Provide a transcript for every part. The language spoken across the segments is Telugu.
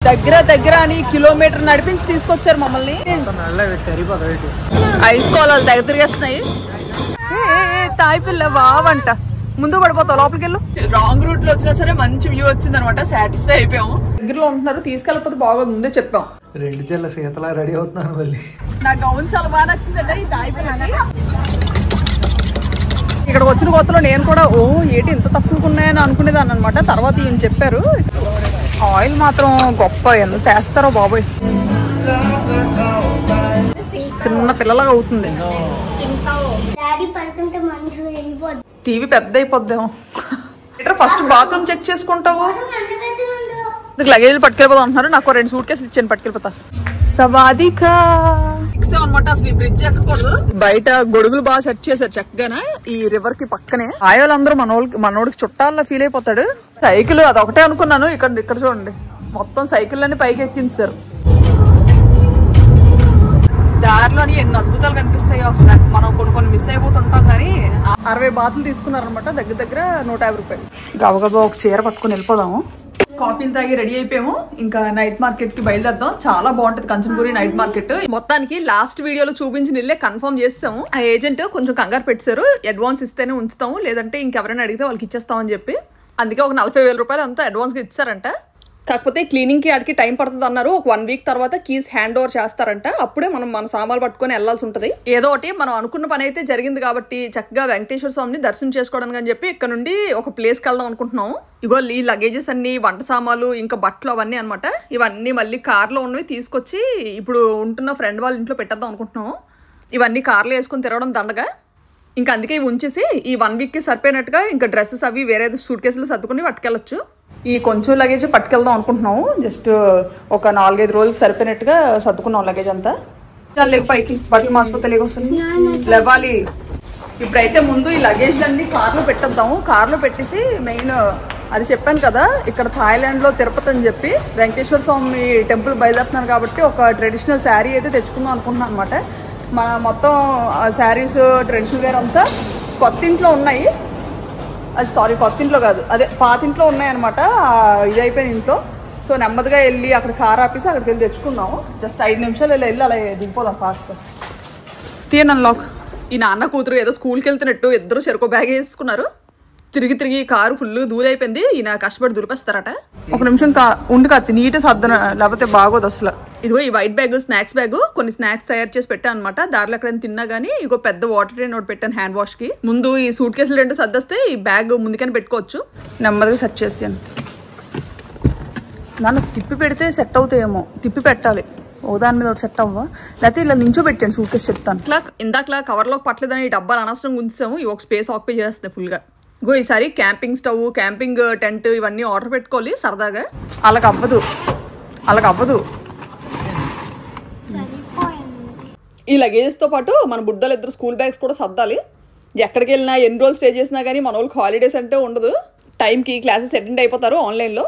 దగ్గర దగ్గర అని కిలోమీటర్ నడిపించి తీసుకొచ్చారు మమ్మల్ని. ఐస్ కాలాలు దగ్గర తిరిగేస్తున్నాయి. తాయి పిల్ల వావంట, ముందు పడిపోతావు లోపలికి వెళ్ళు. రాంగ్ రూట్ లో వచ్చినా సరే మంచి వ్యూ వచ్చింది అనమాట. సాటిస్ఫై అయిపోయాము. దగ్గరలో ఉంటున్నారు, తీసుకెళ్ళకపోతే బాగోదు, ముందే చెప్పాం. రెండు చెల్ల సీతలా రెడీ అవుతున్నాను మళ్ళీ. నా గౌన్ చాలా బాగా నచ్చిందండి ఈ తాయి పిల్లకి. ఇక్కడికి వచ్చిన కొత్తలో నేను కూడా ఏంటి ఇంత తక్కువగా ఉన్నాయని అనుకునేదాన్ని అనమాట. తర్వాత ఏం చెప్పారు, ఆయిల్ మాత్రం గొప్ప, ఎంత వేస్తారో బాబోయ్. చిన్న పిల్లలాగా అవుతుంది. టీవీ పెద్ద అయిపోద్దేమో. ఫస్ట్ బాత్రూమ్ చెక్ చేసుకుంటావు, లగేజ్ పట్టుకెళ్ళిపోదాం అంటున్నారు. నాకు 2 సూట్ కేసులు ఇచ్చాను, పట్టుకెళ్ళిపోతా. సవాదికా అనమాట. అసలు ఈ బ్రిడ్జ్ ఎక్కకూడదు. బయట గొడుగులు బాగా సెట్ చేశారు చక్కగానే ఈ రివర్ కి పక్కనే. ఆయోళ్ళందరూ మనోడికి చుట్టాల్లో ఫీల్ అయిపోతాడు. సైకిల్ అదొకటే అనుకున్నాను. ఇక్కడ చూడండి, మొత్తం సైకిల్ అన్ని పైకి ఎక్కించారు. దారిలోని ఎన్ని అద్భుతాలు కనిపిస్తాయో అసలు. మనం కొన్ని మిస్ అయిపోతుంటాం కానీ 60 బాతులు తీసుకున్నారనమాట. దగ్గర దగ్గర 150 రూపాయలు. గబగబా ఒక చీర పట్టుకుని వెళ్ళిపోదాము. కాఫీని తాగి రెడీ అయిపోయాము. ఇంకా నైట్ మార్కెట్ కి బయలుదేద్దాం. చాలా బాగుంటది కంచంపూరి నైట్ మార్కెట్. మొత్తానికి లాస్ట్ వీడియోలో చూపించిన ఇల్లే కన్ఫర్మ్ చేస్తాము. ఆ ఏజెంట్ కొంచెం కంగారు పెట్టారు. అడ్వాన్స్ ఇస్తేనే ఉంచుతాము, లేదంటే ఇంకెవరైనా అడిగితే వాళ్ళకి ఇచ్చేస్తామని చెప్పి. అందుకే ఒక 40,000 రూపాయలు అంతా అడ్వాన్స్ గా ఇచ్చారంట. కాకపోతే క్లీనింగ్ కి ఆడికి టైం పడుతుంది అన్నారు. ఒక 1 వీక్ తర్వాత కీస్ హ్యాండ్ ఓవర్ చేస్తారంట. అప్పుడే మన సామాన్లు పట్టుకొని వెళ్లాల్సి ఉంటది. ఏదో ఒకటి మనం అనుకున్న పని అయితే జరిగింది కాబట్టి చక్కగా వెంకటేశ్వర స్వామిని దర్శనం చేసుకోవడానికి అని చెప్పి ఇక్కడ నుండి ఒక ప్లేస్కి వెళ్దాం అనుకుంటున్నాము. ఇగో ఈ లగేజెస్ అన్ని, వంట సామాన్లు, ఇంకా బట్టలు అవన్నీ అనమాట. ఇవన్నీ మళ్ళీ కార్లో ఉన్నవి తీసుకొచ్చి ఇప్పుడు ఉంటున్న ఫ్రెండ్ వాళ్ళ ఇంట్లో పెట్టేద్దాం అనుకుంటున్నాము. ఇవన్నీ కార్లో వేసుకొని తిరగడం దండగా. ఇంకా అందుకే ఇవి ఉంచేసి ఈ 1 వీక్కి సరిపోయినట్టుగా ఇంకా డ్రెస్సెస్ అవి వేరే సూట్ కేసులు సర్దుకుని పట్టుకెళ్ళచ్చు. ఈ కొంచెం లగేజ్ పట్టుకెళ్దాం అనుకుంటున్నాము. జస్ట్ ఒక 4-5 రోజులు సరిపోయినట్టుగా సర్దుకున్నాం లగేజ్ అంతా. లేక పైకి బట్టలు మాసిపోతే లేకొస్తుంది లేవాలి. ఇప్పుడైతే ముందు ఈ లగేజ్ అన్ని కార్లో పెట్టేద్దాము. కార్లో పెట్టేసి మెయిన్ అది చెప్పాను కదా, ఇక్కడ థాయిలాండ్లో తిరుపతి అని చెప్పి వెంకటేశ్వర స్వామి టెంపుల్ బయలుదేరుతున్నాను కాబట్టి ఒక ట్రెడిషనల్ శారీ అయితే తెచ్చుకుందాం అనుకుంటున్నాను అనమాట. మన మొత్తం శారీస్ ట్రెడిషనల్ వేర్ అంతా కొత్త ఇంట్లో ఉన్నాయి. అది సారీ కొత్త ఇంట్లో కాదు, అదే పాతింట్లో ఉన్నాయన్నమాట. ఇది అయిపోయిన ఇంట్లో. సో నెమ్మదిగా వెళ్ళి అక్కడ కార్ ఆపేసి అక్కడికి వెళ్ళి తెచ్చుకుందాము. జస్ట్ 5 నిమిషాలు వెళ్ళి అలా దిగిపోదాం ఫాస్ట్గా. తీయన్ లాక్. ఈ నాన్న కూతురు ఏదో స్కూల్కి వెళ్తున్నట్టు ఇద్దరు చెరుకు బ్యాగ్ వేసుకున్నారు. తిరిగి కారు ఫుల్ దూరైపోయింది. ఈయన కష్టపడి దులిపేస్తారట. ఒక నిమిషం ఉండి కాదు, నీట్ సర్దన, లేకపోతే బాగోదు అసలు. ఇదిగో ఈ వైట్ బ్యాగ్ స్నాక్స్ బ్యాగ్, కొన్ని స్నాక్స్ తయారు చేసి పెట్టాను అనమాట. దారిలో ఎక్కడైనా తిన్నా గానీ ఇగో పెద్ద వాటర్ ట్రైన్ ఒకటి పెట్టాను హ్యాండ్ వాష్ కి. ముందు ఈ సూట్ కేసులు 2 సర్దేస్తే ఈ బ్యాగ్ ముందుకని పెట్టుకోవచ్చు. నెమ్మదిగా సెట్ చేసాను. నన్ను తిప్పి పెడితే సెట్ అవుతాయేమో, తిప్పి పెట్టాలి. ఓ దాని మీద సెట్ అవ్వ, లేకపోతే ఇలా నించో పెట్టాను సూట్ కేసు. చెప్తాను. ఇందాకలా కవర్లోకి పట్టలేదని ఈ డబ్బాలు అనవసరంగా ఉంచాము. ఈ ఒక స్పేస్ ఆక్యుపై చేస్తుంది ఫుల్ గా. గో ఈసారి క్యాంపింగ్ స్టవ్, క్యాంపింగ్ టెంట్ ఇవన్నీ ఆర్డర్ పెట్టుకోవాలి సరదాగా. అలాగవ్వదు. ఈ లగేజెస్తో పాటు మన బుడ్డలు 2 స్కూల్ బ్యాగ్స్ కూడా సర్దాలి. ఎక్కడికి వెళ్ళినా ఎన్ని రోజులు స్టే చేసినా కానీ మన వాళ్ళకి హాలిడేస్ అంటే ఉండదు. టైంకి క్లాసెస్ అటెండ్ అయిపోతారు ఆన్లైన్లో.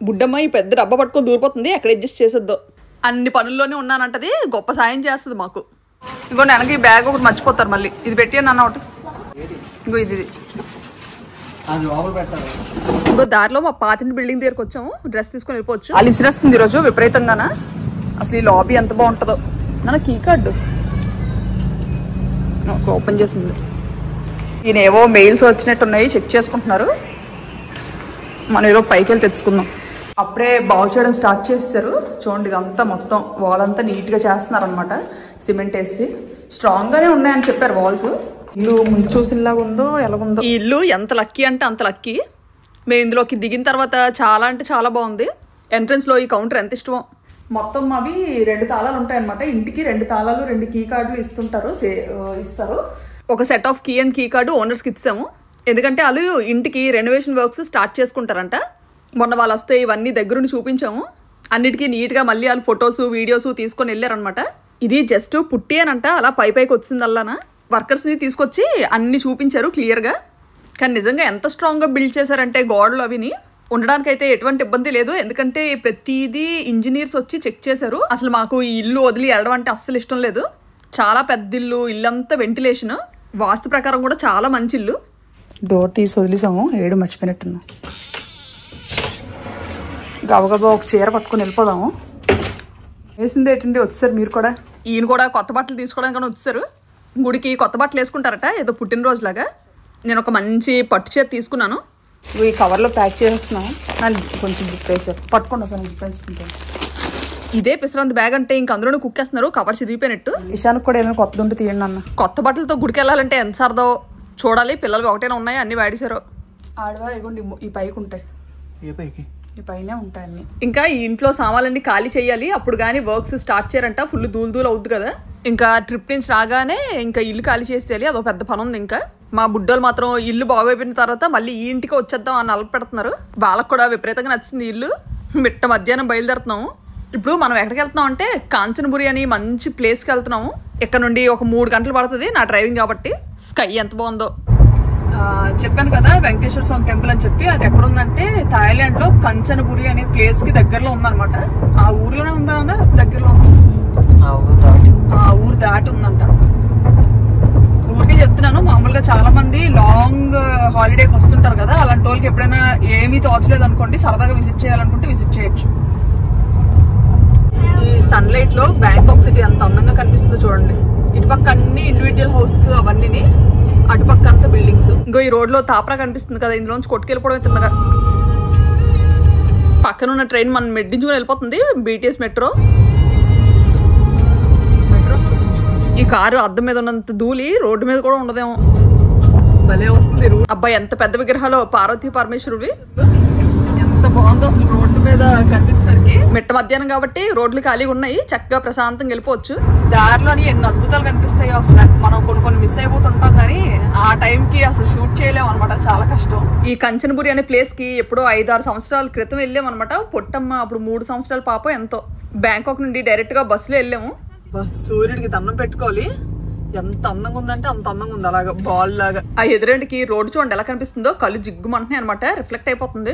బుడ్డమ్మ ఈ పెద్ద డబ్బా పట్టుకొని దూరిపోతుంది, ఎక్కడ అడ్జస్ట్ చేసేద్దో. అన్ని పనుల్లోనే ఉన్నానంటది, గొప్ప సాయం చేస్తుంది మాకు. ఇంకో వెనక ఈ బ్యాగ్ ఒకటి మర్చిపోతారు మళ్ళీ. ఇది పెట్టాను అన్న ఒకటి. ఇంకో ఇది ఇంకో దారిలో మా పాతింటి బిల్డింగ్ దగ్గరకు వచ్చాము. డ్రెస్ తీసుకొని వెళ్ళిపోవచ్చు. వాళ్ళు ఇసిరేస్తుంది ఈరోజు విపరీతంగానా. అసలు ఈ లాబీ ఎంత బాగుంటుందో. నా కీ కార్డు ఓపెన్ చేసింది. ఈయన ఏవో మెయిల్స్ వచ్చినట్టున్నాయి, చెక్ చేసుకుంటున్నారు. మనం ఏదో పైకి వెళ్ళి తెచ్చుకుందాం. అప్పుడే బాగు చేయడం స్టార్ట్ చేస్తారు. చూడండి అంతా మొత్తం వాల్ అంతా నీట్గా చేస్తున్నారు అనమాట. సిమెంట్ వేసి స్ట్రాంగ్గానే ఉన్నాయని చెప్పారు వాల్స్. ఇల్లు ముందు చూసినలాగా ఉందో ఎలాగుందో. ఈ ఇల్లు ఎంత లక్కీ అంటే అంత లక్కీ. మేము ఇందులోకి దిగిన తర్వాత చాలా అంటే చాలా బాగుంది. ఎంట్రన్స్లో ఈ కౌంటర్ ఎంత ఇష్టమో. మొత్తం అవి 2 తాళాలు ఉంటాయన్నమాట. ఇంటికి 2 తాళాలు 2 కీ కార్డులు ఇస్తారు. ఒక set of key and key card ఓనర్స్కి ఇచ్చాము. ఎందుకంటే వాళ్ళు ఇంటికి రెనోవేషన్ వర్క్స్ స్టార్ట్ చేసుకుంటారంట. మొన్న వాళ్ళు వస్తే ఇవన్నీ దగ్గరుండి చూపించాము. అన్నిటికీ నీట్గా మళ్ళీ వాళ్ళు ఫొటోస్ వీడియోస్ తీసుకొని వెళ్ళారనమాట. ఇది జస్ట్ పుట్టి అనంట అలా పైకి వచ్చిందల్లానా. వర్కర్స్ని తీసుకొచ్చి అన్ని చూపించారు క్లియర్గా. కానీ నిజంగా ఎంత స్ట్రాంగ్గా బిల్డ్ చేశారంటే గోడలు అవిని. ఉండడానికైతే ఎటువంటి ఇబ్బంది లేదు, ఎందుకంటే ప్రతిదీ ఇంజనీర్స్ వచ్చి చెక్ చేశారు. అసలు మాకు ఈ ఇల్లు వదిలి వెళ్ళడం అంటే అస్సలు ఇష్టం లేదు. చాలా పెద్ద ఇల్లు, ఇల్లంతా వెంటిలేషన్, వాస్తు ప్రకారం కూడా చాలా మంచి ఇల్లు. డోర్ తీసి వదిలేసాము, ఏడు మర్చిపోయినట్టున్నాం. గబగబా ఒక చీర పట్టుకుని వెళ్ళిపోదాము. వేసింది ఏంటండి, వచ్చారు మీరు కూడా. ఈయన కూడా కొత్త బట్టలు తీసుకోవడానికి వచ్చారు. గుడికి కొత్త బట్టలు వేసుకుంటారట ఏదో పుట్టినరోజులాగా. నేను ఒక మంచి పట్టు చీర తీసుకున్నాను. ఈ కవర్లో ప్యాక్ చేస్తున్నాను. కొంచెం జిప్ వేసారు, పట్టుకోండి సార్, జిప్ వేసుకుంటాను. ఇదే పిసరంత బ్యాగ్ అంటే ఇంక అందులోనే కుక్కేస్తున్నారు, కవర్ చిదిగిపోయినట్టు. ఇషానికి కూడా ఏమైనా కొత్తది ఉంటే తీయండి అన్న. కొత్త బట్టలతో గుడికి వెళ్ళాలంటే ఎంత సరదో చూడాలి. పిల్లలు ఒకటేనా ఉన్నాయి, అన్ని వాడేశారు. ఆడవా ఇగోండి, ఈ పైకి ఉంటాయి, ఈ పైనే ఉంటాయి అన్ని. ఇంకా ఈ ఇంట్లో సామాన్లన్నీ ఖాళీ చేయాలి, అప్పుడు కానీ వర్క్స్ స్టార్ట్ చేయరంట. ఫుల్ దూలు అవుద్ది కదా. ఇంకా ట్రిప్ నుంచి రాగానే ఇంకా ఇల్లు ఖాళీ చేసేయాలి, అదొక పెద్ద పని ఉంది. ఇంకా మా బుడ్డోళ్ళు మాత్రం ఇల్లు బాగైపోయిన తర్వాత మళ్ళీ ఈ ఇంటికి వచ్చేద్దాం అని అలప పెడుతున్నారు. వాళ్ళకు కూడా విపరీతంగా నచ్చింది ఇల్లు. మిట్ట మధ్యాహ్నం బయలుదేరుతున్నాము. ఇప్పుడు మనం ఎక్కడికి వెళ్తున్నాం అంటే కాంచనబురి అని మంచి ప్లేస్కి వెళ్తున్నాము. ఇక్కడ నుండి ఒక 3 గంటలు పడుతుంది నా డ్రైవింగ్ కాబట్టి. స్కై ఎంత బాగుందో. చెప్పాను కదా వెంకటేశ్వర స్వామి టెంపుల్ అని చెప్పి, అది ఎక్కడ ఉందంటే థాయిలాండ్ లో కంచనబురి అనే ప్లేస్ కి దగ్గరలో ఉందన్నమాట. ఆ ఊర్లోనే ఉందా, దగ్గరలో ఆ ఊరు దాటి ఉందంట. ఊరికే చెప్తున్నాను, మామూలుగా చాలా మంది లాంగ్ హాలిడేకి వస్తుంటారు కదా, అలాంటి వాళ్ళకి ఎప్పుడైనా ఏమీ తోచలేదు అనుకోండి, సరదాగా విజిట్ చేయాలనుకుంటే విజిట్ చేయొచ్చు. ఈ సన్ లైట్ లో బ్యాంకాక్ సిటీ ఎంత అందంగా కనిపిస్తుందో చూడండి. ఇటుపక్క అన్ని ఇండివిజువల్ హౌసెస్ అవన్నీ, అటుపక్క అంతా బిల్డింగ్స్. ఇంకో ఈ రోడ్ లో తాపరా కనిపిస్తుంది కదా, ఇందులోంచి కొట్టుకెళ్ళిపోవడం తిన్నగా. పక్కన ఉన్న ట్రైన్ మనం మెడ్డించుకుని వెళ్ళిపోతుంది, బీటీఎస్ మెట్రో. ఈ కారు అద్దం మీద ఉన్నంత ధూళి రోడ్డు మీద కూడా ఉండదేమో, భలే వస్తుంది. అబ్బాయి ఎంత పెద్ద విగ్రహాలు పార్వతీ పరమేశ్వరువి, ఎంత బాగుందో అసలు రోడ్డు మీద కనిపించేసరికి. మిట్ట మధ్యాహ్నం కాబట్టి రోడ్లు ఖాళీగా ఉన్నాయి, చక్కగా ప్రశాంతంగా వెళ్ళిపోవచ్చు. దారిలోని ఎన్ని అద్భుతాలు కనిపిస్తాయో అసలు. మనం కొన్ని మిస్ అయిపోతుంటాం కానీ ఆ టైంకి అసలు షూట్ చేయలేము అనమాట, చాలా కష్టం. ఈ కంచనబురి అనే ప్లేస్ కి ఎప్పుడో 5-6 సంవత్సరాల క్రితం వెళ్ళాం అనమాట. పొట్టమ్మ అప్పుడు 3 సంవత్సరాల పాప ఎంతో. బ్యాంకాక్ నుండి డైరెక్ట్ గా బస్సులో వెళ్ళాము. సూర్యుడికి దండం పెట్టుకోవాలి, ఎంత అందంగా ఉందంటే అంత అందంగా ఉంది, అలాగా బాల్ లాగా. ఆ ఎదురేంటికి రోడ్డు చూడండి ఎలా కనిపిస్తుందో, కళ్ళు జిగ్గుమంటున్నాయి అనమాట, రిఫ్లెక్ట్ అయిపోతుంది.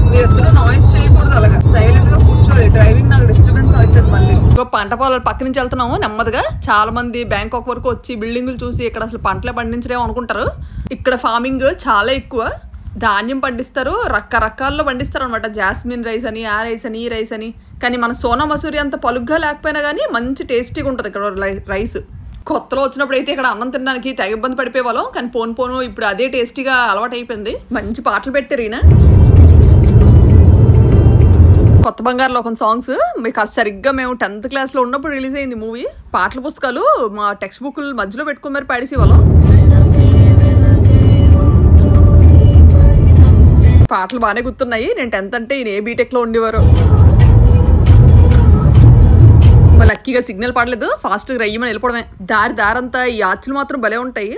మీరిద్దరూ నాయిస్ చేయకూడదు, అలాగా సైలెంట్ గా కూర్చోవాలి. డ్రైవింగ్ నాకు డిస్టర్బెన్స్ అవుతుంది మళ్ళీ. పంట పొలాలు పక్క నుంచి వెళ్తున్నాము నెమ్మదిగా. చాలా మంది బ్యాంకాక్ వరకు వచ్చి బిల్డింగులు చూసి ఇక్కడ అసలు పంటలే పండించలేము అనుకుంటారు. ఇక్కడ ఫార్మింగ్ చాలా ఎక్కువ. ధాన్యం పండిస్తారు, రకరకాల్లో పండిస్తారు అనమాట. జాస్మిన్ రైస్ అని, ఆ రైస్ అని, ఈ రైస్ అని. కానీ మన సోనా మసూరి అంత పలుగ్గా లేకపోయినా కానీ మంచి టేస్టీగా ఉంటుంది ఇక్కడ రైస్. కొత్తలో వచ్చినప్పుడు అయితే ఇక్కడ అన్నం తినడానికి తెగ ఇబ్బంది పడిపోయేవాళ్ళం, కానీ పోను ఇప్పుడు అదే టేస్టీగా అలవాటు అయిపోయింది. మంచి పాటలు పెట్టారు ఈయన. కొత్త బంగారు లోకం సాంగ్స్ మీకు సరిగ్గా మేము 10th క్లాస్లో ఉన్నప్పుడు రిలీజ్ అయింది మూవీ. పాటల పుస్తకాలు మా టెక్స్ట్ బుక్లు మధ్యలో పెట్టుకుని మరి పాడేసేవాళ్ళం. పాటలు బాగానే గుర్తున్నాయి. నేను 10th అంటే ఈయన ఏ బీటెక్ లో ఉండేవారు. లక్కీగా సిగ్నల్ పడలేదు, ఫాస్ట్ గా రయ్యమని వెళ్ళిపోవడమే. దారంతా ఈ ఆర్చులు మాత్రం భలే ఉంటాయి.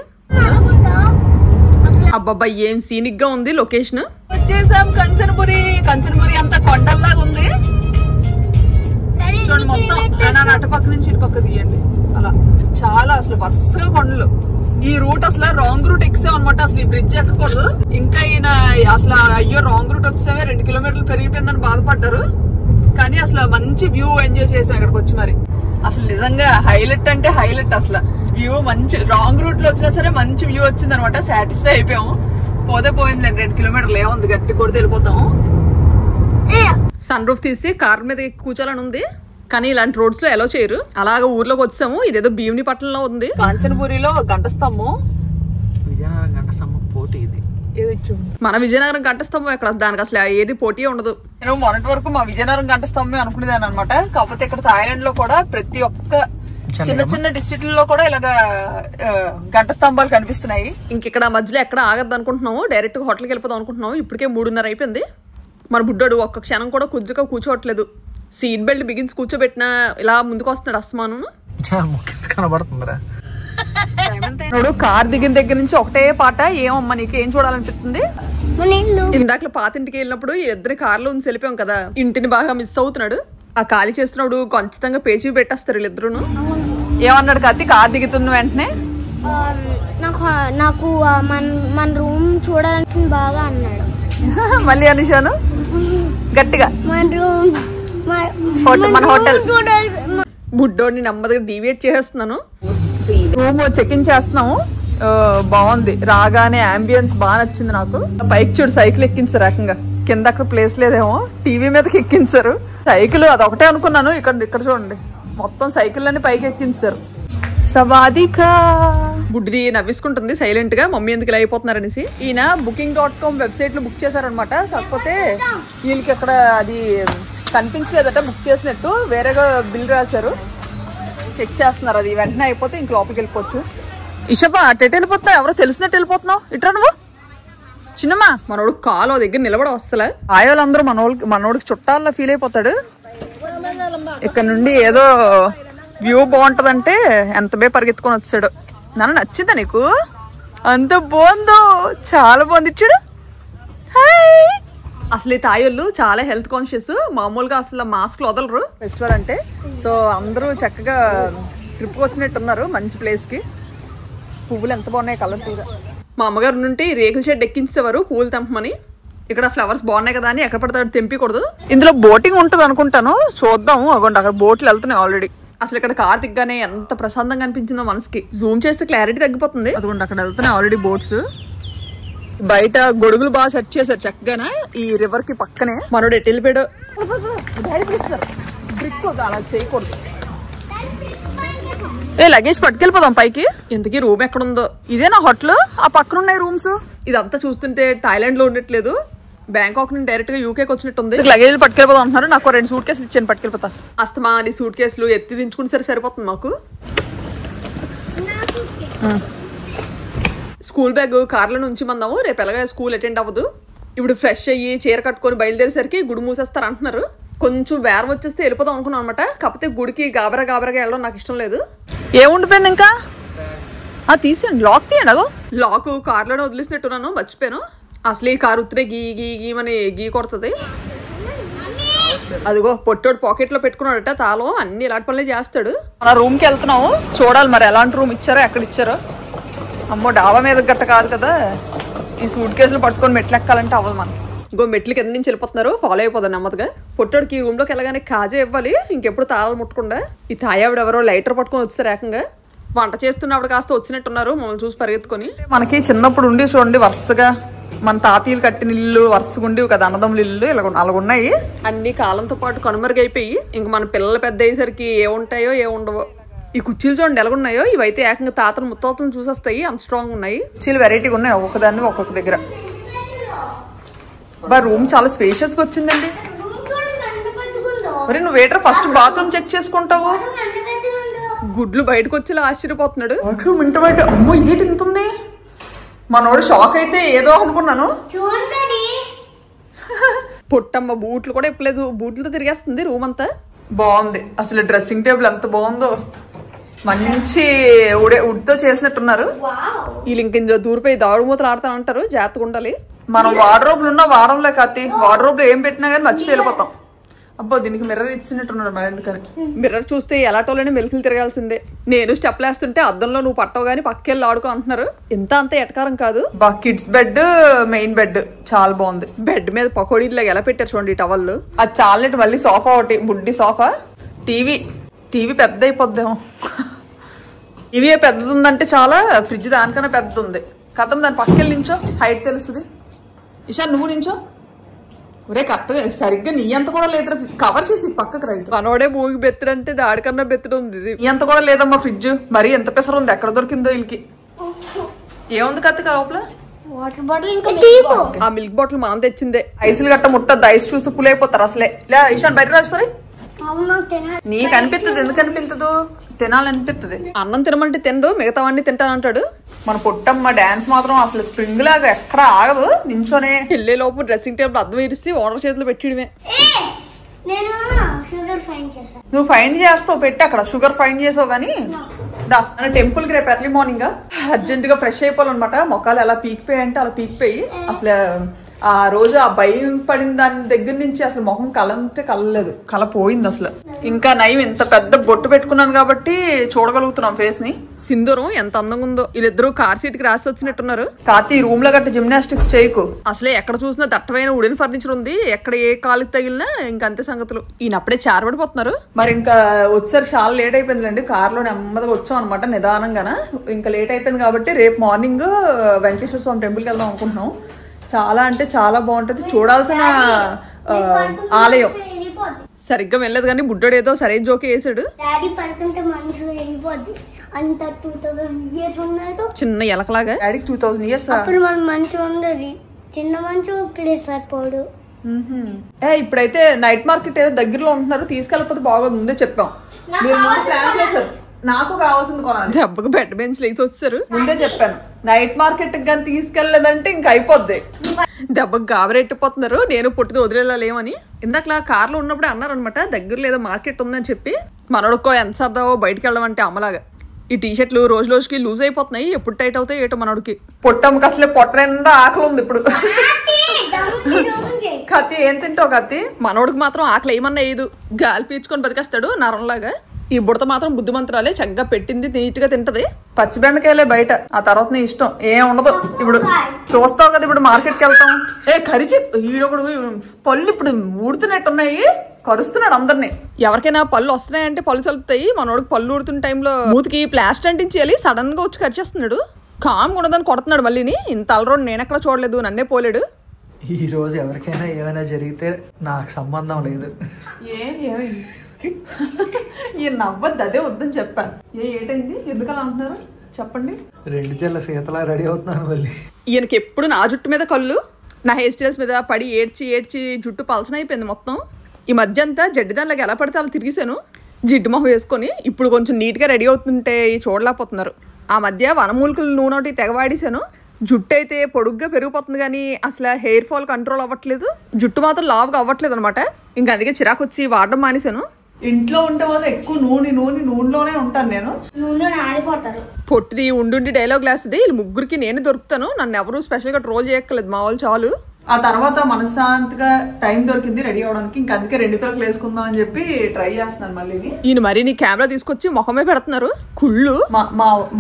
అబ్బాబ్బా ఏం సీనిక్ గా ఉంది లొకేషన్. వచ్చేసాం కంచనబురి. కంచనబురి అంతా కొండల్లాగా ఉంది చూడండి మొత్తం. అటుపక్క నుంచి ఇటుపక్క తీయండి, అలా చాలా అసలు వరుసగా కొండలు. ఈ రూట్ అసలు రాంగ్ రూట్ ఎక్సాం అనమాట, అసలు ఈ బ్రిడ్జ్ ఎక్కకూడదు. ఇంకా ఈయన అసలు అయ్యో రాంగ్ రూట్ వచ్చామే 2 కిలోమీటర్లు పెరిగిపోయిందని బాధపడ్డారు. కానీ అసలు మంచి వ్యూ ఎంజాయ్ చేసాం ఇక్కడికి వచ్చి. మరి అసలు నిజంగా హైలైట్ అంటే హైలైట్. అసలు వ్యూ మంచి, రాంగ్ రూట్ లో వచ్చినా సరే మంచి వ్యూ వచ్చింది అనమాట. సాటిస్ఫై అయిపోయాము. పోతే పోయింది 2 కిలోమీటర్లు ఏముంది, గట్టి కొడితే వెళ్ళిపోతాము. సన్ రూఫ్ తీసి కార్ మీద కూర్చోాలని ఉంది, కానీ ఇలాంటి రోడ్స్ లో ఎలా చేయరు. అలాగే ఊర్లోకి వచ్చాము. ఇదేదో భీమునిపట్నంలో ఉంది. కాంచనబురిలో గంట స్తంభం, పోటీ ఇది. మన విజయనగరం గంట స్తంభం ఎక్కడ, దానికి అసలు ఏది పోటీ ఉండదు. నేను మొన్నటి వరకు మా విజయనగరం గంట స్తంభం అనుకునేదాన్ని అనమాట. కాకపోతే ఇక్కడ థాయిలాండ్ లో కూడా ప్రతి ఒక్క చిన్న డిస్ట్రిక్ట్ లో కూడా ఇలాగా గంట స్తంభాలు కనిపిస్తున్నాయి. ఇంకిక్కడ మధ్యలో ఎక్కడ ఆగద్దు అనుకుంటున్నాము, డైరెక్ట్ గా హోటల్కి వెళ్ళిపోదాం అనుకుంటున్నాము. ఇప్పటికే 3:30 అయిపోయింది. మన బుడ్డోడు ఒక్క క్షణం కూడా కుజ్జుగా కూర్చోవట్లేదు. సీట్ బెల్ట్ బిగిన్స్ కూర్చోబెట్టినా ఇలా ముందుకు వస్తున్నాడు అస్మాను. కనబడుతుందిరా. కార్ దిగిన దగ్గర నుంచి ఒకటే పాట. ఏమమ్మా నీకు ఏం చూడాలనిపిస్తుంది? ఇందాక పాతింటికి వెళ్ళినప్పుడు ఇద్దరు కార్లో ఉంచి వెళ్ళిపోయాం కదా, ఇంటిని బాగా మిస్ అవుతున్నాడు. ఆ ఖాళీ చేస్తున్నప్పుడు ఖచ్చితంగా పేచీ పెట్టేస్తారు వీళ్ళిద్దరును. ఏమన్నాడు కత్తి కార్ దిగుతున్న వెంటనే? నాకు మన రూమ్ చూడాలని బాగా అన్నాడు. మళ్ళీ అనిషాను గట్టిగా మన హోటల్. బుడ్డోడిని నెమ్మదిగా డీవియేట్ చేస్తున్నాను. రూమ్ చెక్ ఇన్ చేస్తున్నాము. బాగుంది, రాగానే అంబియన్స్ బాగా నచ్చింది నాకు. పైకి చూడు సైకిల్ ఎక్కించారు రకంగా. కింద అక్కడ ప్లేస్ లేదేమో, టీవీ మీదకి ఎక్కించారు. సైకిల్ అదొకటే అనుకున్నాను, ఇక్కడ చూడండి మొత్తం సైకిల్ అన్ని పైకి ఎక్కించారు. సవాదికా బుడ్డిది నవ్విసుకుంటుంది సైలెంట్ గా, మమ్మీ ఎందుకు ఇలా అయిపోతున్నారనేసి. ఈయన booking.com వెబ్సైట్ లో బుక్ చేశారనమాట. కాకపోతే వీళ్ళకి అక్కడ అది కనిపించలేదట బుక్ చేసినట్టు, వేరేగా బిల్ రాశారు. చెక్ చేస్తున్నారు, అది వెంటనే అయిపోతే ఇంక లోపలికి వెళ్ళిపోవచ్చు. ఇషప అటు వెళ్ళిపోతున్నావు, ఎవరో తెలిసినట్టు వెళ్ళిపోతున్నావు. ఇట్రా నువ్వు చిన్నమ్మా. మనోడు కాలు దగ్గర నిలబడ వస్తలే. ఆయోళ్ళందరూ మనోడికి చుట్టాల్లో ఫీల్ అయిపోతాడు. ఇక్కడ నుండి ఏదో వ్యూ బాగుంటదంటే ఎంత బే పరిగెత్తుకొని వచ్చాడు. నన్ను నచ్చిందా నీకు? అంత బాగుందో, చాలా బాగుంది. ఇచ్చాడు. హాయ్. అసలు ఈ తాయోళ్ళు చాలా హెల్త్ కాన్షియస్. మామూలుగా అసలు మాస్క్లు వదలరు ఫెస్టివల్ అంటే. సో అందరూ చక్కగా ట్రిప్కి వచ్చినట్టున్నారు మంచి ప్లేస్కి. పువ్వులు ఎంత బాగున్నాయి కలర్ఫుల్గా. మా అమ్మగారు నుండి రేకుల షెడ్ ఎక్కించేవారు పువ్వులు తెంపమని. ఇక్కడ ఫ్లవర్స్ బాగున్నాయి కదా అని ఎక్కడ పడతాడు తెంపకూడదు. ఇందులో బోటింగ్ ఉంటుంది అనుకుంటాను, చూద్దాము. అగోండి అక్కడ బోట్లు వెళ్తున్నాయి ఆల్రెడీ. అసలు ఇక్కడ కార్ దిగ్గానే ఎంత ప్రశాంతంగా అనిపించిందో మనసుకి. జూమ్ చేస్తే క్లారిటీ తగ్గిపోతుంది. అదిగోండి అక్కడ వెళ్తున్నాయి ఆల్రెడీ బోట్స్. బయట గొడుగులు బాగా సెట్ చేశారు చక్కగానే ఈ రివర్ కి పక్కనే. మనోడు ఎటు వెళ్ళిపోయాడు. బ్రిక్ అలా చేయకూడదు. లగేజ్ పట్టుకెళ్ళిపోదాం పైకి. ఇంతకీ రూమ్ ఎక్కడుందో. ఇదేనా హోటల్? ఆ పక్కన ఉన్నాయి రూమ్స్. ఇదంతా చూస్తుంటే థాయిలాండ్ లో ఉండట్లేదు, బ్యాంకాక్ నుండి డైరెక్ట్ గా యూకేకి వచ్చినట్టుంది. లగేజ్ పట్టుకెళ్ళిపోదాం అంటున్నారు. నాకు 2 సూట్ కేసులు ఇచ్చాను, పట్టుకెళ్ళిపోతా. అస్తమా అని సూట్ కేసులు ఎత్తి దించుకుని సరిపోతుంది మాకు. స్కూల్ బ్యాగ్ కార్లో నుంచి మందాము, రేపు ఎలాగా స్కూల్ అటెండ్ అవ్వదు. ఇప్పుడు ఫ్రెష్ అయ్యి చీర కట్టుకొని బయలుదేరేసరికి గుడి మూసేస్తారు అంటున్నారు. కొంచెం వేరం వచ్చేస్తే వెళ్ళిపోదాం అనుకున్నాం అనమాట. కాకపోతే గుడికి గాబరాగా వెళ్ళడం నాకు ఇష్టం లేదు. ఏముండిపోయింది ఇంకా తీసేయండి, లాక్ తీయండి. అగో లాక్ కార్లోనే వదిలేసినట్టున్నాను, మర్చిపోయాను. అసలు ఈ కారు ఉత్తిరే గీమని గీ కొడుతుంది. అదిగో పొట్టోడు పాకెట్ లో పెట్టుకున్నాడట తాళం. అన్ని ఇలాంటి పనులే చేస్తాడు. మన రూమ్ కి వెళ్తున్నాము, చూడాలి మరి ఎలాంటి రూమ్ ఇచ్చారో ఎక్కడ ఇచ్చారో. అమ్మో డాబా మీద గట్ట కాదు కదా, ఈ సూట్ కేసులు పట్టుకొని మెట్లు ఎక్కాలంటే అవ్వదు మనకి. ఇంకో మెట్లు కింద నుంచి వెళ్ళిపోతున్నారు, ఫాలో అయిపోదాం నెమ్మదిగా. పొట్టోడికి రూమ్ లోకి వెళ్ళగానే కాజా ఇవ్వాలి, ఇంకెప్పుడు తాళాలు ముట్టకుండా. ఈ తాయావిడ ఎవరో లైటర్ పట్టుకొని వచ్చారు ఏకంగా. వంట చేస్తున్నప్పుడు కాస్త వచ్చినట్టున్నారు మమ్మల్ని చూసి పరిగెత్తుకొని. మనకి చిన్నప్పుడు ఉండి చూడండి వరుసగా మన తాతీయులు కట్టిన ఇల్లు వరుసగా ఉండేవి కదా, అన్నదమ్ముల ఇల్లు అలాగున్నాయి. అన్ని కాలంతో పాటు కనుమరుగైపోయి ఇంక మన పిల్లలు పెద్ద అయ్యేసరికి ఏముంటాయో ఏముండవో. ఈ కుర్చీలు చూడండి ఎలాగున్నాయో, ఇవైతే ఏకంగా తాతను ముత్తాతను చూసేస్తాయి, అంత స్ట్రాంగ్ ఉన్నాయి. కుర్చీలు వెరైటీగా ఉన్నాయి, ఒక్కొక్కదాన్ని ఒక్కొక్క దగ్గర. రూమ్ చాలా స్పేషియస్ గా వచ్చిందండి. మరి నువ్వు వేటర్ ఫస్ట్ బాత్రూమ్ చెక్ చేసుకుంటావు. గుడ్లు బయటకు వచ్చేలా ఆశ్చర్యపోతున్నాడు. బాత్రూమ్ ఇంట బయట. అమ్మో ఇదేంటి ఇంత ఉంది. మనోడు షాక్ అయితే ఏదో అనుకున్నాను. పొట్టమ్మ బూట్లు కూడా ఇప్పలేదు, బూట్లతో తిరిగేస్తుంది రూమ్ అంతా. బాగుంది అసలు. డ్రెస్సింగ్ టేబుల్ ఎంత బాగుందో, మంచి వుడ్ తో చేసినట్టున్నారు. వీళ్ళు ఇంక ఇందులో దూరిపోయి దాడు మూతలు ఆడతానంటారు, జాగ్రత్తగా ఉండాలి. మనం వార్డ్రోబ్లు ఉన్నా వాడంలే కాతి, వార్డ్రోబ్ లో ఏం పెట్టినా కానీ మర్చిపోయి వెళ్ళిపోతాం. అబ్బో దీనికి మిర్రర్ ఇచ్చినట్టున్నాడు మరి, ఎందుకని. మిర్రర్ చూస్తే ఎలాటోళ్ళని మెలికలు తిరగాల్సిందే. నేను స్టెప్లు వేస్తుంటే అద్దంలో నువ్వు పట్టవు గానీ పక్కకెళ్ళి ఆడుకో అంటున్నారు. ఇంత అంత ఎటకారం కాదు. కిడ్స్ బెడ్, మెయిన్ బెడ్ చాలా బాగుంది. బెడ్ మీద పకోడీలాగా ఎలా పెట్టారు చూడండి టవల్లు. అది చాలనేటి. మళ్ళీ సోఫా ఒకటి, బుడ్డి సోఫా. టీవీ పెద్ద అయిపోద్దేమో. ఇవి పెద్దది ఉందంటే చాలా, ఫ్రిడ్జ్ దానికన్నా పెద్దది ఉంది. కథం దాని పక్కకెళ్ళి నించో, హైట్ తెలుస్తుంది. ఇషా నువ్వు నించో. ఒరే కరెక్ట్గా సరిగ్గా నీ అంత కూడా లేదురా, కవర్ చేసి పక్కకు రైట్. మనోడే మూగి బెత్తడంటే దాడికన్నా బెత్తడం ఉంది. నీ అంత కూడా లేదమ్మా ఫ్రిడ్జ్. మరి ఎంత పెసరు ఉంది, ఎక్కడ దొరికిందో వీళ్ళకి. ఏముంది కత్తి లోపల? Water bottle. ఆ మిల్క్ బాటిల్ మనం తెచ్చిందే. ఐసులు గట్ట ముట్టద్దు, ఐస్ చూస్తే పుల్ అయిపోతారు అసలే. లే ఇషాన్ బయట రాస్తారా? నీకు అనిపిస్తుంది, ఎందుకు అనిపించదు? తినాలనిపిస్తుంది. అన్నం తినమంటే తినడు, మిగతావన్నీ తింటానంటాడు. మన పొట్టమ్మ డాన్స్ మాత్రం అసలు స్ప్రింగ్ లాగా ఎక్కడ ఆగదు. నించోనే వెళ్ళే లోపు డ్రెస్సింగ్ టేబుల్ అద్దం ఇరిసి ఓనర్ చేతిలో పెట్టిడమే. నువ్వు ఫైండ్ చేస్తావు, పెట్టి అక్కడ షుగర్ ఫైండ్ చేసావు. గానీ టెంపుల్ కి రేపు ఎర్లీ మార్నింగ్ అర్జెంట్ గా ఫ్రెష్ అయిపోవాలన్నమాట. మొక్కలు ఎలా పీకిపోయాయంటే అలా పీకిపోయి అసలు ఆ రోజు ఆ భయం పడిన దాని దగ్గర నుంచి అసలు మొహం కలంటే కలలేదు, కల పోయింది అసలు. ఇంకా నయం ఇంత పెద్ద బొట్టు పెట్టుకున్నాను కాబట్టి చూడగలుగుతున్నాం ఫేస్ ని. సింధూరం ఎంత అందంగా ఉందో. వీళ్ళిద్దరూ కార్ సీట్ కి రాసి వచ్చినట్టున్నారు. కాతి రూమ్ లో గట్ట జిమ్నాస్టిక్స్ చేయకు. అసలే ఎక్కడ చూసినా దట్టమైన వుడెన్ ఫర్నిచర్ ఉంది, ఎక్కడ ఏ కాలుకి తగిలినా ఇంకంతే సంగతులు. ఈయన అప్పుడే చారబడిపోతున్నారు. మరి ఇంకా వచ్చేసరికి చాలా లేట్ అయిపోయిందిలేండి. కార్ లో నెమ్మదిగా వచ్చాం అనమాట నిదానంగాన. ఇంకా లేట్ అయిపోయింది కాబట్టి రేపు మార్నింగ్ వెంకటేశ్వర స్వామి టెంపుల్కి వెళ్దాం అనుకుంటున్నాం. చాలా అంటే చాలా బాగుంటది, చూడాల్సిన ఆలయం. సరిగ్గా వెళ్ళలేదు కానీ బుడ్డోడు ఏదో సరైన జోకి వేసాడు. చిన్న ఎలకలాగా డాడీకి 2000 years. చిన్న మంచు ప్లేస్ సరిపోడు. ఇప్పుడైతే నైట్ మార్కెట్ ఏదో దగ్గరలో ఉంటున్నారు, తీసుకెళ్ళకపోతే బాగోదు, ముందే చెప్పాం. మీరు ముందు ప్లాన్ చేశారు, నాకు కావాల్సింది కొనాలి. దెబ్బకు బెడ్ బెంచ్ లేచి వచ్చారు, ముందే చెప్పాను. నైట్ మార్కెట్ కానీ తీసుకెళ్లేదంటే ఇంక అయిపోద్ది. దెబ్బకు గాబరెట్టిపోతున్నారు, నేను పొట్టిది వదిలేలేమని. ఇందాకలా కార్లో ఉన్నప్పుడే అన్నారనమాట, దగ్గర లేదా మార్కెట్ ఉందని చెప్పి. మనోడుకో ఎంత సర్దావో బయటకు వెళ్ళడం అంటే అమ్మలాగా. ఈ టీషర్ట్లు రోజు రోజుకి లూజ్ అయిపోతున్నాయి, ఎప్పుడు టైట్ అవుతాయి ఏటో మనోడికి. పొట్టమ్మకి అసలే పొట్ట నిండా ఆకలి ఉంది ఇప్పుడు. కత్తి ఏం తింటావు కత్తి? మనోడికి మాత్రం ఆకలి ఏమన్నా వేయదు, గాలి పీల్చుకొని బతికేస్తాడు నరంలాగా. ఈ బుడత మాత్రం బుద్ధిమంతురాలే, చక్కగా పెట్టింది నీట్ గా తింటది. పచ్చి బెండకాయలే బయట, ఆ తర్వాత నీ ఇష్టం, ఏం ఉండదు. ఇప్పుడు చూస్తావు కదా, ఇప్పుడు మార్కెట్కి వెళ్తాం. కరిచి ఈడొకడు పళ్ళు ఇప్పుడు ఊడుతున్నట్టున్నాయి, కరుస్తున్నాడు అందరినీ. ఎవరికైనా పళ్ళు వస్తున్నాయంటే పళ్ళు చలుపుతాయి, మనోడికి పళ్ళు ఊడుతున్న టైంలో మూతికి ప్లాస్టర్ అంటించేయాలి, సడన్ గా వచ్చి కరిచేస్తున్నాడు. కామ్ ఉండదని కొడుతున్నాడు మళ్ళీని. ఇంత అలరోడు నేనెక్కడ చూడలేదు, నన్నే పోలేడు. ఈ రోజు ఎవరికైనా ఏమైనా జరిగితే నాకు సంబంధం లేదు. ఏమైంది? ఈ నవ్వద్దు, అదే వద్దని చెప్పాను. ఏటైంది, ఎందుకలా అంటున్నారు చెప్పండి. 2 చెల్ల సీతలా రెడీ అవుతున్నాను మళ్ళీ. ఈయనకి ఎప్పుడు నా జుట్టు మీద కళ్ళు, నా హెయిర్ స్టైల్స్ మీద పడి ఏడ్చి ఏడ్చి జుట్టు పలసన అయిపోయింది మొత్తం. ఈ మధ్య అంతా జడ్డిదానిలాగా ఎలా పడితే అలా తిరిగేశాను, జిడ్డు మొహం వేసుకొని. ఇప్పుడు కొంచెం నీట్గా రెడీ అవుతుంటే చూడలేకపోతున్నారు. ఆ మధ్య వనమూలికలు నూనె ఒకటి తెగవాడేశాను. జుట్టు అయితే పొడుగ్గా పెరిగిపోతుంది కానీ అసలు హెయిర్ ఫాల్ కంట్రోల్ అవ్వట్లేదు, జుట్టు మాత్రం లావుగా అవ్వట్లేదు అనమాట. ఇంకా అందుకే చిరాకు వచ్చి వాడడం మానేశాను. ఇంట్లో ఉంటే మాత్రం ఎక్కువ నూనెలోనే ఉంటాను నేను. నూనె ఆడిపోతారు. పొట్టిది ఉండుండి డైలాగ్ లాస్ది, వీళ్ళు ముగ్గురికి నేను దొరుకుతాను, నన్ను ఎవరు స్పెషల్ గా ట్రోల్ చేయక్కర్లేదు, మా వాళ్ళు చాలు. ఆ తర్వాత మనశ్శాంతిగా టైం దొరికింది రెడీ అవడానికి, ఇంకా అందుకే 2 పిల్లలు వేసుకుందాం అని చెప్పి ట్రై చేస్తున్నాను మళ్ళీ. ఈయన మరి నీ కెమెరా తీసుకొచ్చి ముఖమే పెడుతున్నారు కుళ్ళు.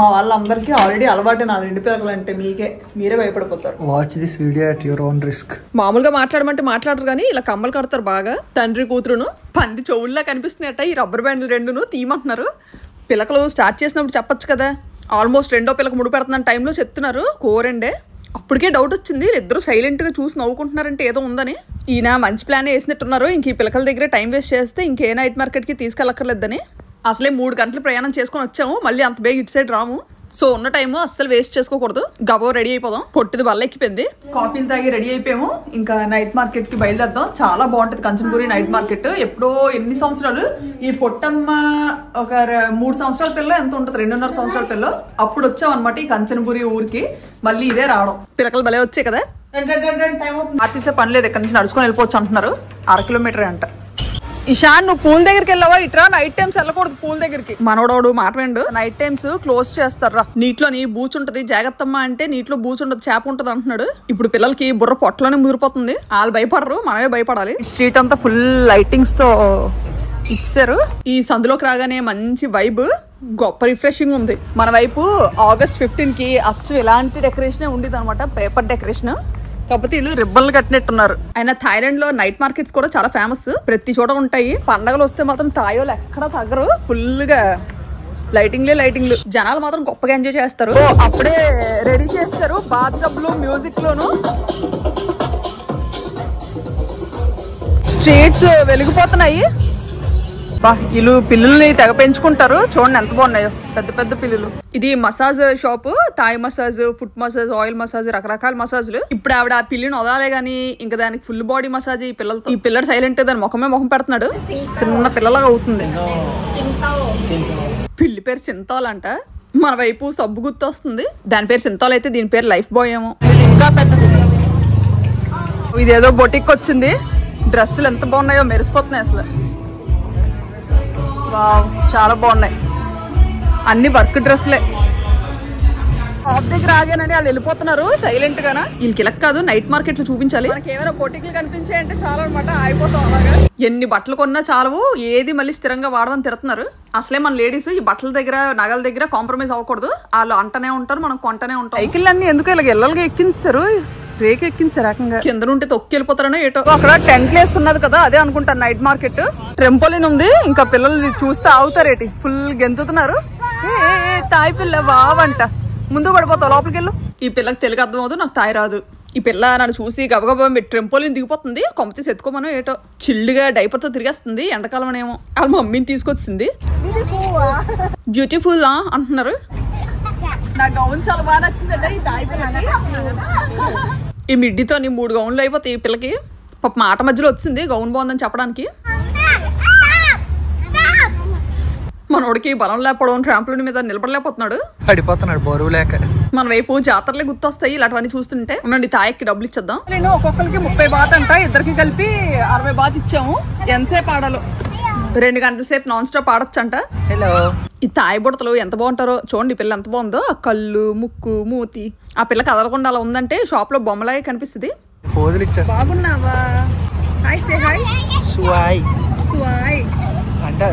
మా వాళ్ళందరికీ ఆల్రెడీ అలవాటు నా 2 పిల్లలు అంటే, మీరే భయపడిపోతారు. Watch this video at your own risk. మామూలుగా మాట్లాడమంటే మాట్లాడరు కానీ ఇలా కమ్మలు కడతారు బాగా. తండ్రి కూతురును పంది చెవుల్లా కనిపిస్తున్నాయట ఈ రబ్బర్ బ్యాండ్లు 2ను తీయమంటున్నారు. పిల్లకలు స్టార్ట్ చేసినప్పుడు చెప్పొచ్చు కదా, ఆల్మోస్ట్ 2వ పిల్లకి ముడి పెడుతున్న టైంలో చెప్తున్నారు కోరండే. అప్పటికే డౌట్ వచ్చింది, ఇద్దరు సైలెంట్ గా చూసి నవ్వుకుంటున్నారంటే ఏదో ఉందని. ఈయన మంచి ప్లాన్ వేసినట్టున్నారు, ఇంక ఈ పిల్లకల దగ్గర టైం వేస్ట్ చేస్తే ఇంకే నైట్ మార్కెట్ కి తీసుకెళ్ళక్కర్లేదని. అసలే 3 గంటలు ప్రయాణం చేసుకుని వచ్చాము, మళ్ళీ అంత బేగ ఇటు సైడ్ రాము. సో ఉన్న టైము అస్సలు వేస్ట్ చేసుకోకూడదు, గబో రెడీ అయిపోదాం. పొట్టిది బల్ల ఎక్కిపోయింది, కాఫీని తాగి రెడీ అయిపోయాము. ఇంకా నైట్ మార్కెట్ కి బయలుదేద్దాం. చాలా బాగుంటది కంచనపూరి నైట్ మార్కెట్. ఎప్పుడో ఎన్ని సంవత్సరాలు, ఈ పొట్టమ్మ ఒక 3 సంవత్సరాల పిల్ల ఎంత ఉంటుంది, 2.5 సంవత్సరాల పిల్ల అప్పుడు వచ్చాం అనమాట ఈ కంచనపూరి ఊరికి. మళ్ళీ ఇదే రావడం. పిల్లకలు భలే వచ్చాయి కదా. ఆర్టీసీ పని లేదు, ఇక్కడ నుంచి నడుచుకొని వెళ్ళిపోవచ్చు అంటున్నారు. 1/2 కిలోమీటర్ అంట. ఇషాన్ నువ్వు పూల్ దగ్గరికి వెళ్ళావా? ఇట్రా, నైట్ టైమ్స్ వెళ్ళకూడదు పూల్ దగ్గరికి. మనోడోడు మాట వెండు, నైట్ టైమ్స్ క్లోజ్ చేస్తారా, నీటిలోని బూచ్ ఉంటది జాగ్రత్తమ్మా అంటే, నీటిలో బూచ్ ఉండదు చేప ఉంటది అంటున్నాడు. ఇప్పుడు పిల్లలకి బుర్ర పొట్టలోనే ముదిరిపోతుంది, వాళ్ళు భయపడరు, మనమే భయపడాలి. స్ట్రీట్ అంతా ఫుల్ లైటింగ్స్ తో ఇచ్చారు. ఈ సందులోకి రాగానే మంచి వైబ్, గొప్ప రిఫ్రెషింగ్ ఉంది. మన వైపు August 15 కి అచ్చు ఇలాంటి డెకరేషన్ ఉండేది అనమాట, పేపర్ డెకరేషన్. కాకపోతే వీళ్ళు రిబ్బన్లు కట్టినట్టున్నారు. అయినా థాయిలాండ్ లో నైట్ మార్కెట్స్ కూడా చాలా ఫేమస్, ప్రతి చోట ఉంటాయి. పండగలు వస్తే మాత్రం తాయోలు ఎక్కడ తగ్గరు, ఫుల్ గా లైటింగ్లు. జనాలు మాత్రం గొప్పగా ఎంజాయ్ చేస్తారు. అప్పుడే రెడీ చేస్తారు బాత్ టబ్లు, మ్యూజిక్ లోను. స్ట్రీట్స్ వెలిగిపోతున్నాయి. వీళ్ళు పిల్లుల్ని తెగ పెంచుకుంటారు, చూడండి ఎంత బాగున్నాయో, పెద్ద పెద్ద పిల్లులు. ఇది massage shop, Thai massage, foot massage, oil massage, రకరకాల మసాజ్లు. ఇప్పుడు ఆవిడ ఆ పిల్లిని వదలాలే గానీ ఇంకా దానికి ఫుల్ బాడీ మసాజ్ ఈ పిల్లలతో. ఈ పిల్లడు సైలెంట్ దాని ముఖం పెడుతున్నాడు, చిన్న పిల్లలాగా అవుతుంది. పిల్లి పేరు సింతాల్ అంట. మన వైపు సబ్బు గుర్తు వస్తుంది, దాని పేరు సింతాల్ అయితే దీని పేరు లైఫ్ బాయ్ ఏమో. ఇది ఇంకా పెద్దది. ఇదేదో బొటిక్ వచ్చింది, డ్రెస్సులు ఎంత బాగున్నాయో, మెరిసిపోతున్నాయి అసలు. చాలా బాగున్నాయి, అన్ని వర్క్ డ్రెస్లే. షాప్ దగ్గర ఆగానని వాళ్ళు వెళ్ళిపోతున్నారు సైలెంట్ గానా. వీళ్ళకి ఇలా కాదు, నైట్ మార్కెట్ లో చూపించాలి. మనకి ఏమైనా బొటిక్లు కనిపించాయంటే చాలా అనమాట, ఆగిపోతాం అలాగా. ఎన్ని బట్టలు కొన్నా చాలవు, ఏది మళ్ళీ స్థిరంగా వాడమని తిడుతున్నారు. అసలే మన లేడీస్ ఈ బట్టల దగ్గర, నగల దగ్గర కాంప్రమైజ్ అవ్వకూడదు. వాళ్ళు అంటనే ఉంటారు, మనం కొంటనే ఉంటాం. సైకిల్ అన్ని ఎందుకు ఇలా ఇళ్ళగా ఎక్కించారు, రేక్ ఎక్కింది రకంగా. కింద నుండి తొక్కి వెళ్ళిపోతారనో ఏటో. అక్కడ టెంట్ లేస్ ఉన్నది కదా, అదే అనుకుంటాను నైట్ మార్కెట్. ట్రెంపోలిన్ ఉంది, ఇంకా పిల్లలు చూస్తే ఆగుతారేటి, ఫుల్ గెంతుతున్నారు. తాయి పిల్ల వావంట, ముందు పడిపోతావు లోపలికి వెళ్ళు. ఈ పిల్లకి తెలుగు అర్థం అవుతుంది, నాకు తాయి రాదు. ఈ పిల్ల నన్ను చూసి గబగబా ట్రెంపోలిని దిగిపోతుంది. కొమ్మతీసి ఎత్తుకోమనో ఏటో చిల్లుగా డైపర్తో తిరిగేస్తుంది. ఎండాకాలం అనేమో వాళ్ళ మమ్మీని తీసుకొచ్చింది. బ్యూటిఫుల్ అంటున్నారు. నా గౌన్ చాలా బాగా నచ్చిందండి. ఈ మిడ్డీతో 3 గౌన్లు అయిపోతాయి ఈ పిల్లకి. పాప మాట మధ్యలో వచ్చింది గౌన్ బాగుందని చెప్పడానికి. మనోడికి బలం లేకపోవడం, ట్రాంపుల మీద నిలబడలేకపోతున్నాడు, పడిపోతున్నాడు బరువు లేక. మన వైపు జాతరలే గుర్తొస్తాయి ఇలాంటివన్నీ చూస్తుంటే. ఉండండి తాయక్కి డబ్బులు ఇచ్చేద్దాం. నేను ఒక్కొక్కరికి 30 బాత్ అంట, ఇద్దరికి కలిపి 60 బాత్ ఇచ్చాము. ఎంతసేపు ఆడాలో 2 గంటల సేపు నాన్ స్టాప్ ఆడొచ్చంట. హలో, ఈ తాయి బుడతలు ఎంత బాగుంటారో చూడండి. పిల్ల ఎంత బాగుందో, కళ్ళు, ముక్కు, మూతి. ఆ పిల్ల కదలకుండా అలా ఉందంటే షాప్ లో బొమ్మలాగే కనిపిస్తుంది. బాగున్నావా? Hi say hi. సువాయ్ సువాయ్. అంటే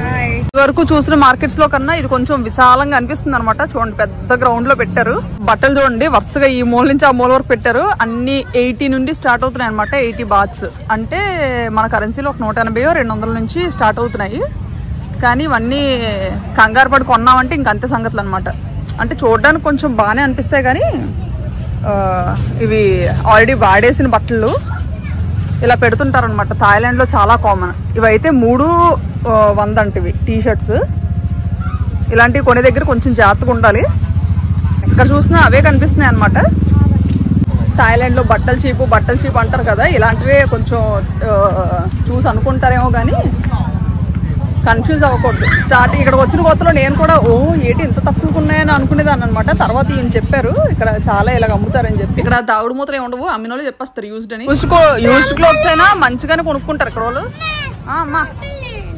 వరకు చూసిన మార్కెట్స్ లో కన్నా ఇది కొంచెం విశాలంగా అనిపిస్తుంది అనమాట. చూడండి పెద్ద గ్రౌండ్ లో పెట్టారు. బట్టలు చూడండి వరుసగా ఈ మూల నుంచి ఆ మూల వరకు పెట్టారు. అన్ని 80 నుండి స్టార్ట్ అవుతున్నాయి అనమాట. 80 బాత్స్ అంటే మన కరెన్సీలో ఒక 180-200 నుంచి స్టార్ట్ అవుతున్నాయి. కానీ ఇవన్నీ కంగారు పడి కొన్నామంటే ఇంకంతే సంగతులు అనమాట. అంటే చూడడానికి కొంచెం బాగానే అనిపిస్తాయి కానీ ఇవి ఆల్రెడీ వాడేసిన బట్టలు ఇలా పెడుతుంటారు అనమాట. థాయిలాండ్ లో చాలా కామన్. ఇవైతే 300 అంటివి టీషర్ట్స్. ఇలాంటివి కొనే దగ్గర కొంచెం జాగ్రత్తగా ఉండాలి. ఎక్కడ చూసినా అవే కనిపిస్తున్నాయి అనమాట. థాయిలాండ్ లో బట్టలు చీపు అంటారు కదా, ఇలాంటివే కొంచెం చూసి అనుకుంటారేమో కానీ కన్ఫ్యూజ్ అవ్వకూడదు. ఇక్కడికి వచ్చిన కొత్తలో నేను కూడా ఏంటి ఇంత తక్కువగా ఉన్నాయని అనుకునేదాన్ని అనమాట. తర్వాత ఈయన చెప్పారు ఇక్కడ చాలా ఇలాగ అమ్ముతారని చెప్పి. ఇక్కడ దావుడు మూతలు ఏమి ఉండవు, అమ్మిన వాళ్ళు చెప్పేస్తారు యూజ్డ్ అని. యూజ్డ్ క్లోత్స్ అయినా మంచిగానే కొనుక్కుంటారు ఇక్కడ వాళ్ళు. అమ్మా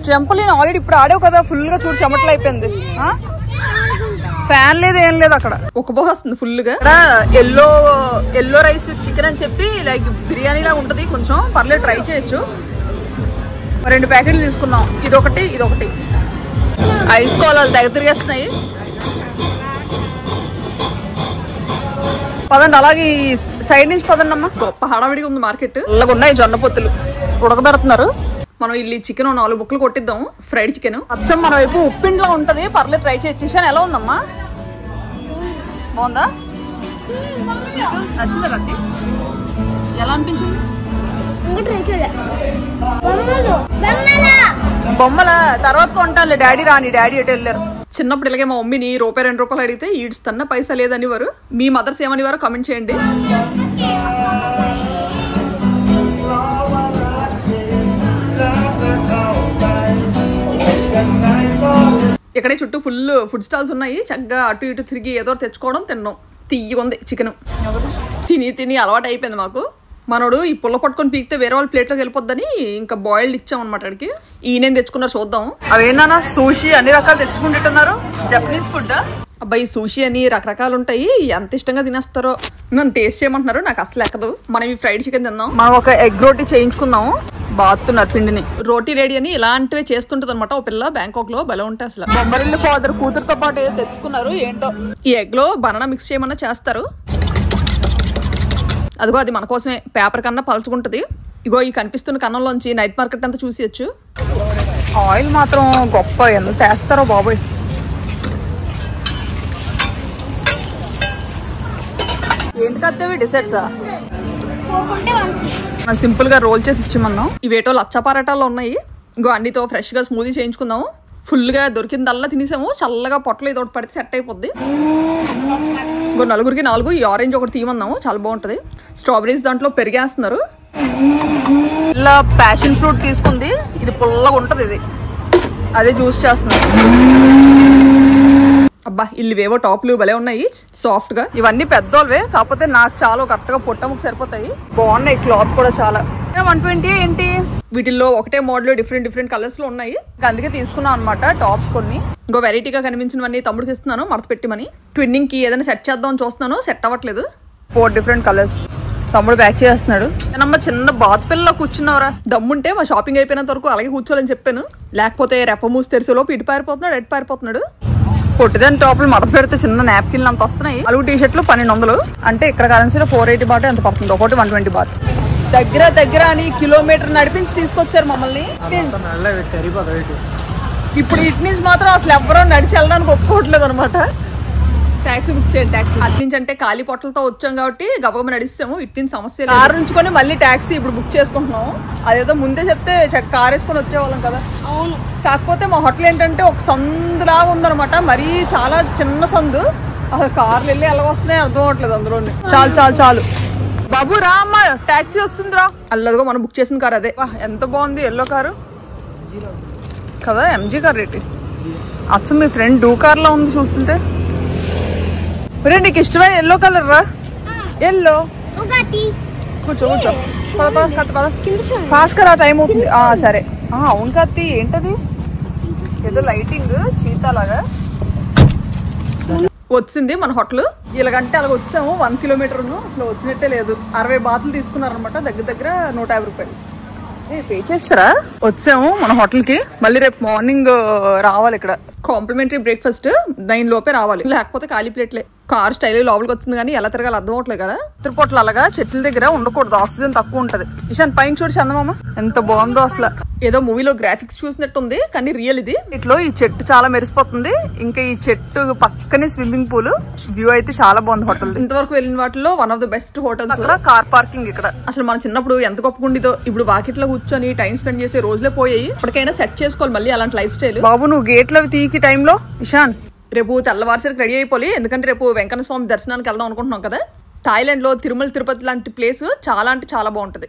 ట్రెంపోలిన్ ఆల్రెడీ ఇప్పుడు ఆడేవు కదా, ఫుల్ గా చూడు చెమటలు అయిపోయింది. ఫ్యాన్ లేదు ఏం లేదు అక్కడ. ఒక వస్తుంది ఫుల్ గా. ఎల్లో రైస్ విత్ చికెన్ అని చెప్పి లైక్ బిర్యానీ లాగా ఉంటది. కొంచెం పర్లేదు ట్రై చేయొచ్చు. 2 ప్యాకెట్లు తీసుకున్నాం. ఇదొకటి ఐస్ కోలాలు దగ్గర తిరిగేస్తున్నాయి. పదండి అలాగే సైడ్ నుంచి పదండి అమ్మా. గొప్ప హడావిడిగా ఉంది మార్కెట్. ఇలాగ ఉన్నాయి జొన్న పొత్తులు ఉడకబెడుతున్నారు. మనం ఇల్లు చికెన్ 4 ముక్కలు కొట్టిద్దాం. ఫ్రైడ్ చికెన్ అచ్చం మన వైపు ఉప్పింట్లో ఉంటది. పర్లేదు ట్రై చేయొచ్చు. చికెన్ ఎలా ఉందమ్మా? బాగుందా? నచ్చిందా లత్తి? ఎలా అనిపించింది? బొమ్మల తర్వాత కొంటాలి. డాడీ ఎటు వెళ్ళారు. చిన్నప్పుడు ఇలాగే మా మమ్మీని ₹2 అడిగితే ఈడ్స్తన్న పైసా లేదని వారు. మీ మదర్స్ ఏమని వారు కామెంట్ చేయండి. ఇక్కడే చుట్టూ ఫుల్ ఫుడ్ స్టాల్స్ ఉన్నాయి. చక్కగా అటు ఇటు తిరిగి ఏదో తెచ్చుకోవడం, తినడం. తీయగుంది చికెన్. తిని అలవాటు అయిపోయింది మాకు. మనోడు ఈ పుల్ల పట్టుకొని పీకితే వేరే వాళ్ళ ప్లేట్లోకి వెళ్ళిపోద్దని ఇంకా బాయిల్డ్ ఇచ్చామన్నమాట. అడిగి ఈయనేం తెచ్చుకున్నారు చూద్దాం. అవేనా సూషి అన్ని రకాలు తెచ్చుకుంటున్నారు. Japanese food. అబ్బాయి సూషి అని రకరకాలు ఉంటాయి. ఎంత ఇష్టంగా తినేస్తారో. నన్ను టేస్ట్ చేయమంటున్నారు, నాకు అసలు ఎక్కదు. మనం ఈ ఫ్రైడ్ చికెన్ తిందాం. మనం ఒక ఎగ్ రోటీ చేయించుకుందాము. బాతున్నారు పిండిని. రోటీ రెడీ అని ఇలాంటివే చేస్తుంటది అనమాట. ఓ పిల్ల బ్యాంకాక్ లో బలం ఉంటాయి. అసలు బొమ్మరిల్లు ఫాదర్ కూతురుతో పాటు తెచ్చుకున్నారు. ఏంటో ఈ ఎగ్ లో బనానా మిక్స్ చేయమన్నా చేస్తారు. అదిగో అది మన కోసమే. పేపర్ కన్నా పలుచుకుంటది. ఇగో ఈ కనిపిస్తున్న కన్నంలోంచి నైట్ మార్కెట్ అంతా చూసేయచ్చు. ఆయిల్ మాత్రం గొప్ప ఎంత వేస్తారో బాబోయ్. ఏంటి కత్తవి డిసైడ్సా? సింపుల్ గా రోల్ చేసి ఇచ్చామన్నాం. ఇవేటో లచ్చా పరాటాలు ఉన్నాయి. ఇంకో అన్నితో ఫ్రెష్ గా స్మూదీ చేయించుకుందాము. ఫుల్ గా దొరికిందల్లా తినేసాము. చల్లగా పొట్టలు ఏదో ఒకటి పడితే సెట్ అయిపోద్ది. ఇంకో 4కి 4 ఈ ఆరెంజ్ ఒకటి తీయమన్నాము. చాలా బాగుంటది. స్ట్రాబెరీస్ దాంట్లో పెరిగేస్తున్నారు. ఇలా ప్యాషన్ ఫ్రూట్ తీసుకుంది. ఇది పుల్లగా ఉంటది. ఇది అదే జ్యూస్ చేస్తున్నారు. అబ్బా ఇల్లువేవో టాప్లు భలే ఉన్నాయి సాఫ్ట్ గా. ఇవన్నీ పెద్దోళ్ళవే, కాకపోతే నాకు చాలా కరెక్ట్ గా పొట్టముకు సరిపోతాయి. బాగున్నాయి. క్లాత్ కూడా చాలా. 120 ఏంటి? వీటిల్లో ఒకటే మోడల్ డిఫరెంట్ కలర్స్ లో ఉన్నాయి. అందుకే తీసుకున్నాం అనమాట టాప్స్ కొన్ని. ఇంకో వెరైటీగా కనిపించినవన్నీ తమ్ముడికి ఇస్తున్నాను మడత పెట్టిమని. ట్విన్నింగ్ కి ఏదైనా సెట్ చేద్దాం చూస్తున్నాను. సెట్ అవ్వట్లేదు. 4 డిఫరెంట్ కలర్స్. తమ్ముడు బ్యాక్ చేస్తున్నాడు. నేనమ్మ చిన్న బాతు పిల్లలో కూర్చున్నావురా. దమ్ముంటే మా షాపింగ్ అయిపోయినంత వరకు అలాగే కూర్చోవాలని చెప్పాను. లేకపోతే రెప్ప మూసి తెరిసేలోపు ఇటు పారిపోతున్నాడు, ఎటు పారిపోతున్నాడు. పొట్టిదాని టాప్లు మడత పెడితే చిన్న నాప్కిన్లు అంత వస్తున్నాయి. 4 టీషర్ట్లు 1200. అంటే ఇక్కడ కరెన్సీలో 480 బాట్ ఎంత పడుతుంది. ఒకటి 120 బాట్. దగ్గర అని కిలోమీటర్ నడిపించి తీసుకొచ్చారు మమ్మల్ని. ఇప్పుడు ఇటు నుంచి మాత్రం అసలు ఎవరో నడిచి వెళ్ళడానికి ఒప్పుకోవట్లేదు అనమాట. టాక్సీ బుక్ చేయండి. టాక్సీ అటు నుంచి అంటే ఖాళీ పొట్టలతో వచ్చాం కాబట్టి గబగబ నడిస్తాము. ఇట్టిన సమస్య కారు ఉంచుకొని మళ్ళీ టాక్సీ ఇప్పుడు బుక్ చేసుకుంటున్నాము. అదేదో ముందే చెప్తే కార్ వేసుకొని వచ్చేవాళ్ళం కదా. అవును. కాకపోతే మా హోటల్ ఏంటంటే ఒక సందులాగా ఉందనమాట. మరీ చాలా చిన్న సందు. అసలు కార్లు వెళ్ళి ఎలా వస్తున్నాయి అర్థం అవట్లేదు అందులోనే. చాలు బాబు రా అమ్మ, టాక్సీ వస్తుందిరా. అల్లదిగో మనం బుక్ చేసిన కార్ అదే. ఎంత బాగుంది ఎల్లో కారు కదా. ఎంజీ కార్ రేటు అచ్చం మీ ఫ్రెండ్ డూ కార్ లో ఉంది చూస్తుంటే. రే నీకు ఇష్టమైన ఎల్లో కలర్ రా. ఎల్లో కూర్చో ఫాస్ట్ గా టైం అవుతుంది. సరే అవును కత్తి ఏంటది ఏదో లైటింగ్ చీతా లాగా వచ్చింది మన హోటల్. ఇలాగంటే అలాగ వచ్చాము 1 కిలోమీటర్ అసలు వచ్చినట్టే లేదు. 60 బాతులు తీసుకున్నారనమాట. దగ్గర 150 రూపాయలు పే చేస్తారా. వచ్చాము మన హోటల్ కి. మళ్ళీ రేపు మార్నింగ్ రావాలి. ఇక్కడ కాంప్లిమెంటరీ బ్రేక్ఫాస్ట్ 9 లోపే రావాలి, లేకపోతే ఖాళీ ప్లేట్లే. కార్ స్టైల్ లోపలికి వచ్చింది కానీ ఎలా తిరగాలి అర్థం అవట్లేదు కదా. తిరుపట్లు అలాగా చెట్ల దగ్గర ఉండకూడదు, ఆక్సిజన్ తక్కువ ఉంటది. ఇషాన్ పైన చూడు చందమామ ఎంత బాగుందో అసలు. ఏదో మూవీలో గ్రాఫిక్స్ చూసినట్టుంది కానీ రియల్ ఇది. ఇట్లో ఈ చెట్టు చాలా మెరిసిపోతుంది. ఇంకా ఈ చెట్టు పక్కనే స్విమ్మింగ్ పూల్. వ్యూ అయితే చాలా బాగుంది హోటల్. ఇంతవరకు వెళ్ళిన వాటిలో one of the best hotels. అక్కడ కార్ పార్కింగ్ ఇక్కడ. అసలు మన చిన్నప్పుడు ఎంత గొప్పకుండిదో. ఇప్పుడు వాకిట్లో కూర్చొని టైం స్పెండ్ చేసే రోజులే పోయాయి. ఇప్పటికైనా సెట్ చేసుకోవాలి మళ్ళీ అలాంటి లైఫ్ స్టైల్. బాబు నువ్వు గేట్లు అవి తీకి టైంలో ఇషాన్ రేపు తెల్లవారుసరికి రెడీ అయిపోయి. ఎందుకంటే రేపు వెంకన్న స్వామి దర్శనానికి వెళ్దాం అనుకుంటున్నాం కదా. థాయిలాండ్ లో తిరుమల తిరుపతి లాంటి ప్లేస్ చాలా అంటే చాలా బాగుంటది.